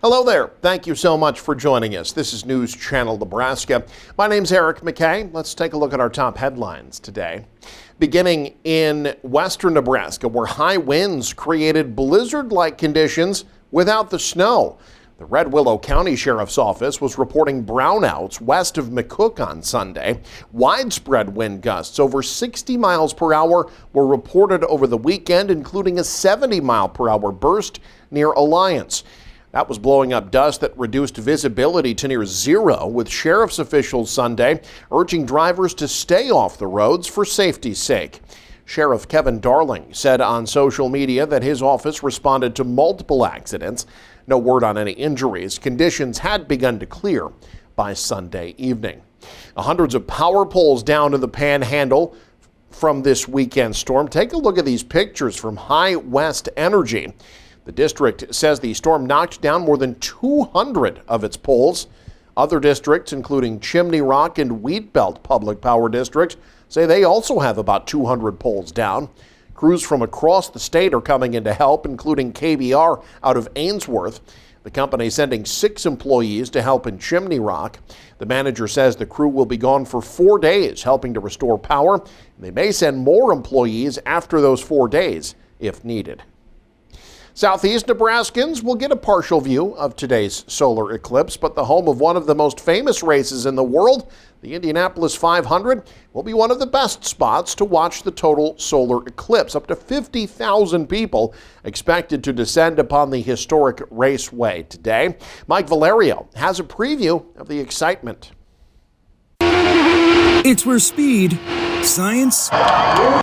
Hello there. Thank you so much for joining us. This is News Channel Nebraska. My name's Eric McKay. Let's take a look at our top headlines today. Beginning in western Nebraska, where high winds created blizzard-like conditions without the snow. The Red Willow County Sheriff's Office was reporting brownouts west of McCook on Sunday. Widespread wind gusts over 60 miles per hour were reported over the weekend, including a 70-mile-per-hour burst near Alliance. That was blowing up dust that reduced visibility to near zero, with sheriff's officials Sunday urging drivers to stay off the roads for safety's sake. Sheriff Kevin Darling said on social media that his office responded to multiple accidents. No word on any injuries. Conditions had begun to clear by Sunday evening. Hundreds of power poles down in the Panhandle from this weekend storm. Take a look at these pictures from High West Energy. The district says the storm knocked down more than 200 of its poles. Other districts, including Chimney Rock and Wheat Belt Public Power District, say they also have about 200 poles down. Crews from across the state are coming in to help, including KBR out of Ainsworth. The company sending 6 employees to help in Chimney Rock. The manager says the crew will be gone for 4 days, helping to restore power. They may send more employees after those 4 days if needed. Southeast Nebraskans will get a partial view of today's solar eclipse, but the home of one of the most famous races in the world, the Indianapolis 500, will be one of the best spots to watch the total solar eclipse. Up to 50,000 people expected to descend upon the historic raceway today. Mike Valerio has a preview of the excitement. It's where speed, science,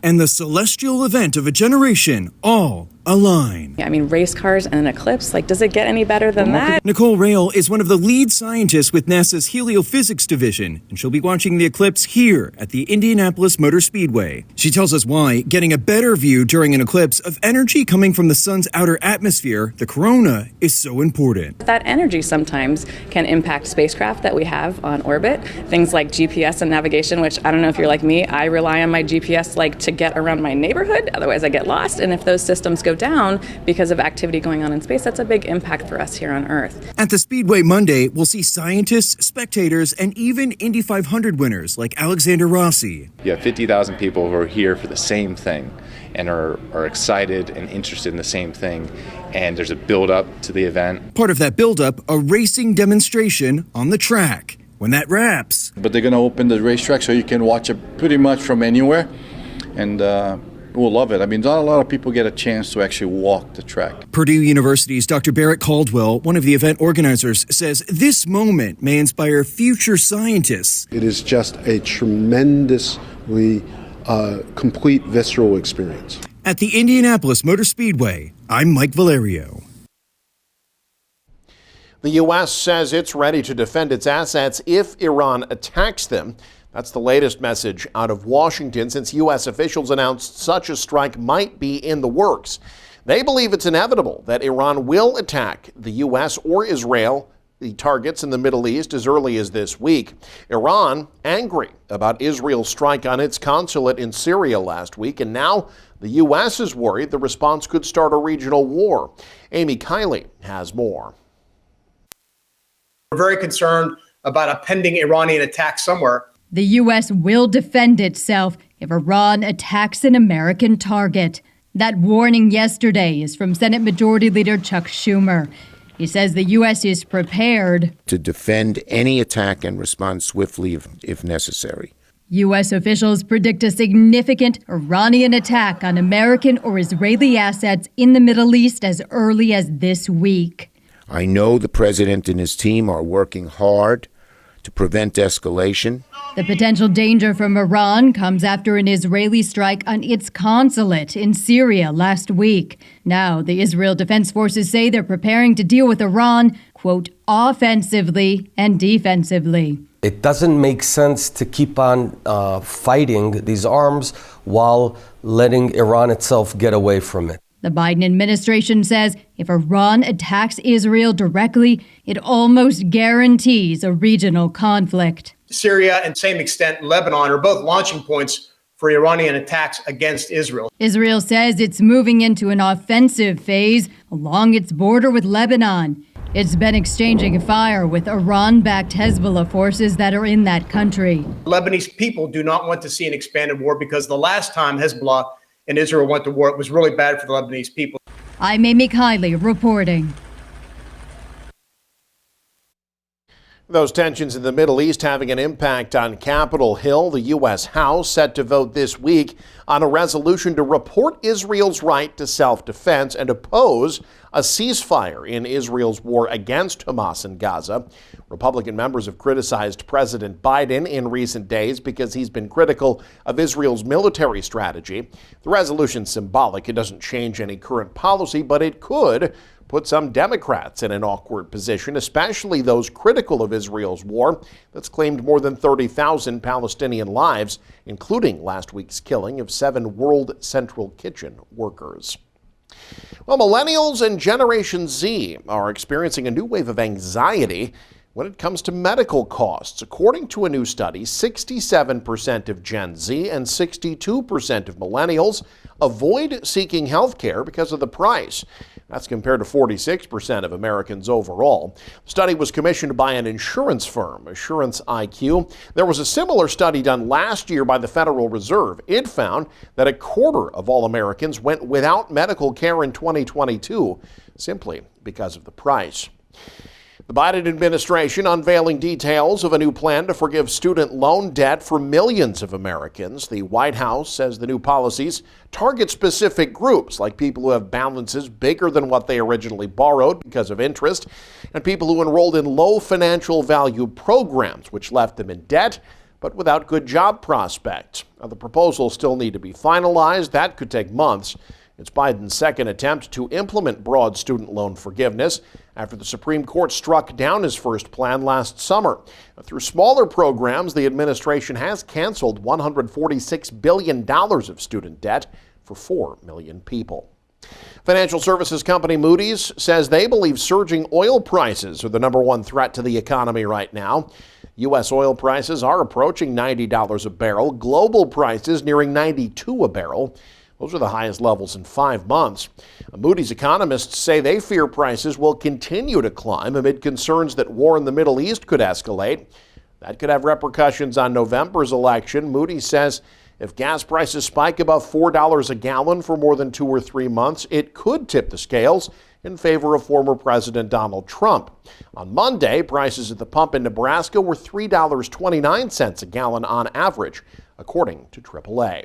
and the celestial event of a generation all align. I mean, race cars and an eclipse, does it get any better than that? Nicole Rail is one of the lead scientists with NASA's Heliophysics division, and she'll be watching the eclipse here at the Indianapolis Motor Speedway. She tells us why getting a better view during an eclipse of energy coming from the sun's outer atmosphere, the corona, is so important. That energy sometimes can impact spacecraft that we have on orbit. Things like GPS and navigation, which I don't know if you're like me, I rely on my GPS to get around my neighborhood, otherwise I get lost. And if those systems go down because of activity going on in space, that's a big impact for us here on Earth. At the Speedway Monday, we'll see scientists, spectators, and even Indy 500 winners like Alexander Rossi. You have 50,000 people who are here for the same thing and are excited and interested in the same thing, and there's a build-up to the event. Part of that build-up, a racing demonstration on the track. When that wraps. But they're going to open the racetrack so you can watch it pretty much from anywhere, and we'll love it. I mean, not a lot of people get a chance to actually walk the track. Purdue University's Dr. Barrett Caldwell, one of the event organizers, says this moment may inspire future scientists. It is just a tremendously complete, visceral experience. At the Indianapolis Motor Speedway, I'm Mike Valerio. The U.S. says it's ready to defend its assets if Iran attacks them. That's the latest message out of Washington since U.S. officials announced such a strike might be in the works. They believe it's inevitable that Iran will attack the U.S. or Israel, the targets in the Middle East, as early as this week. Iran angry about Israel's strike on its consulate in Syria last week, and now the U.S. is worried the response could start a regional war. Amy Kiley has more. We're very concerned about a pending Iranian attack somewhere. The U.S. will defend itself if Iran attacks an American target. That warning yesterday is from Senate Majority Leader Chuck Schumer. He says the U.S. is prepared to defend any attack and respond swiftly if necessary. U.S. officials predict a significant Iranian attack on American or Israeli assets in the Middle East as early as this week. I know the president and his team are working hard to prevent escalation. The potential danger from Iran comes after an Israeli strike on its consulate in Syria last week. Now, the Israel Defense Forces say they're preparing to deal with Iran, quote, offensively and defensively. It doesn't make sense to keep on fighting these arms while letting Iran itself get away from it. The Biden administration says if Iran attacks Israel directly, it almost guarantees a regional conflict. Syria and, to the same extent, Lebanon are both launching points for Iranian attacks against Israel. Israel says it's moving into an offensive phase along its border with Lebanon. It's been exchanging fire with Iran-backed Hezbollah forces that are in that country. Lebanese people do not want to see an expanded war because the last time Hezbollah and Israel went to war, it was really bad for the Lebanese people. I'm Amy Kiley reporting. Those tensions in the Middle East having an impact on Capitol Hill. The U.S. House set to vote this week on a resolution to report Israel's right to self-defense and oppose a ceasefire in Israel's war against Hamas in Gaza. Republican members have criticized President Biden in recent days because he's been critical of Israel's military strategy. The resolution's symbolic. It doesn't change any current policy, but it could put some Democrats in an awkward position, especially those critical of Israel's war that's claimed more than 30,000 Palestinian lives, including last week's killing of 7 World Central Kitchen workers. Well, millennials and Generation Z are experiencing a new wave of anxiety when it comes to medical costs. According to a new study, 67% of Gen Z and 62% of millennials avoid seeking health care because of the price. That's compared to 46% of Americans overall. The study was commissioned by an insurance firm, Assurance IQ. There was a similar study done last year by the Federal Reserve. It found that a quarter of all Americans went without medical care in 2022 simply because of the price. The Biden administration unveiling details of a new plan to forgive student loan debt for millions of Americans. The White House says the new policies target specific groups like people who have balances bigger than what they originally borrowed because of interest, and people who enrolled in low financial value programs, which left them in debt but without good job prospects. Now, the proposals still need to be finalized. That could take months. It's Biden's second attempt to implement broad student loan forgiveness after the Supreme Court struck down his first plan last summer. Through smaller programs, the administration has canceled $146 billion of student debt for 4 million people. Financial services company Moody's says they believe surging oil prices are the number one threat to the economy right now. U.S. oil prices are approaching $90 a barrel, global prices nearing $92 a barrel. Those are the highest levels in 5 months. Moody's economists say they fear prices will continue to climb amid concerns that war in the Middle East could escalate. That could have repercussions on November's election. Moody's says if gas prices spike above $4 a gallon for more than 2 or 3 months, it could tip the scales in favor of former President Donald Trump. On Monday, prices at the pump in Nebraska were $3.29 a gallon on average, according to AAA.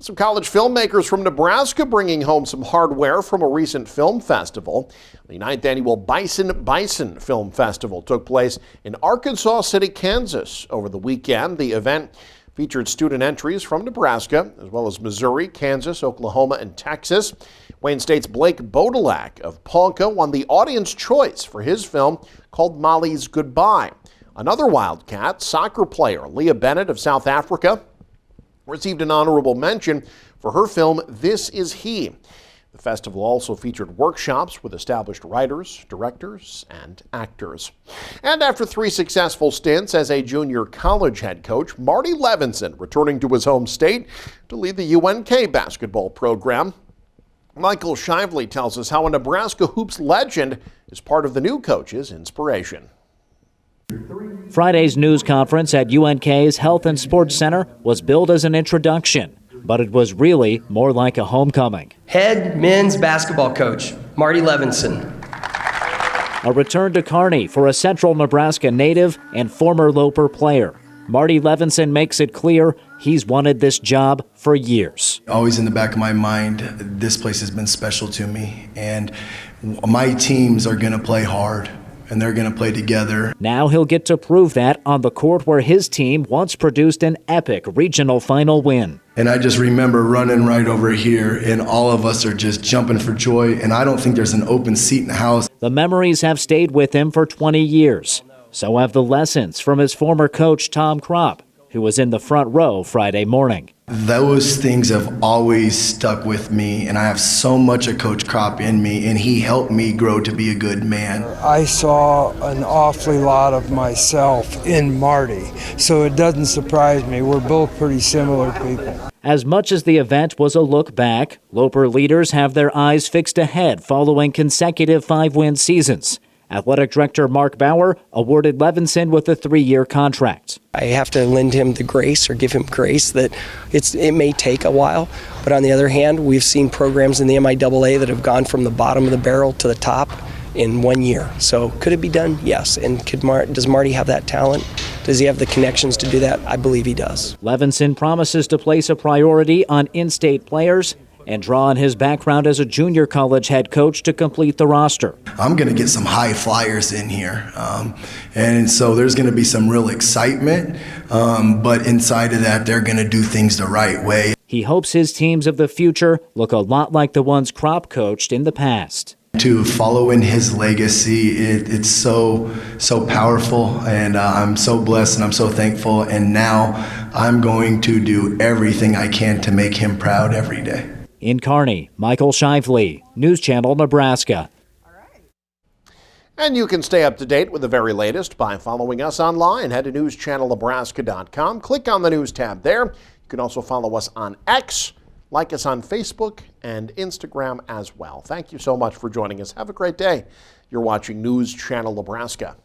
Some college filmmakers from Nebraska bringing home some hardware from a recent film festival. The 9th annual Bison Film Festival took place in Arkansas City, Kansas over the weekend. The event featured student entries from Nebraska, as well as Missouri, Kansas, Oklahoma, and Texas. Wayne State's Blake Bodilak of Ponca won the audience choice for his film called Molly's Goodbye. Another Wildcat, soccer player Leah Bennett of South Africa, received an honorable mention for her film, This Is He. The festival also featured workshops with established writers, directors, and actors. And after 3 successful stints as a junior college head coach, Marty Levinson returning to his home state to lead the UNK basketball program. Michael Shively tells us how a Nebraska hoops legend is part of the new coach's inspiration. Friday's news conference at UNK's Health and Sports Center was billed as an introduction, but it was really more like a homecoming. Head men's basketball coach, Marty Levinson. A return to Kearney for a Central Nebraska native and former Loper player. Marty Levinson makes it clear he's wanted this job for years. Always in the back of my mind, this place has been special to me, and my teams are going to play hard. And they're going to play together. Now he'll get to prove that on the court where his team once produced an epic regional final win. And I just remember running right over here, and all of us are just jumping for joy, and I don't think there's an open seat in the house. The memories have stayed with him for 20 years. So have the lessons from his former coach, Tom Kropp, who was in the front row Friday morning. Those things have always stuck with me, and I have so much of Coach Kropp in me, and he helped me grow to be a good man. I saw an awfully lot of myself in Marty, so it doesn't surprise me. We're both pretty similar people. As much as the event was a look back, Loper leaders have their eyes fixed ahead following consecutive 5-win seasons. Athletic Director Mark Bauer awarded Levinson with a 3-year contract. I have to lend him the grace or give him grace that it may take a while. But on the other hand, we've seen programs in the MIAA that have gone from the bottom of the barrel to the top in 1 year. So could it be done? Yes. And does Marty have that talent? Does he have the connections to do that? I believe he does. Levinson promises to place a priority on in-state players and draw on his background as a junior college head coach to complete the roster. I'm going to get some high flyers in here. And so there's going to be some real excitement. But inside of that, they're going to do things the right way. He hopes his teams of the future look a lot like the ones Crop coached in the past. To follow in his legacy, it's so powerful, and I'm so blessed and I'm so thankful. And now I'm going to do everything I can to make him proud every day. In Kearney, Michael Shively, News Channel, Nebraska. And you can stay up to date with the very latest by following us online. Head to newschannelnebraska.com. Click on the news tab there. You can also follow us on X, like us on Facebook and Instagram as well. Thank you so much for joining us. Have a great day. You're watching News Channel Nebraska.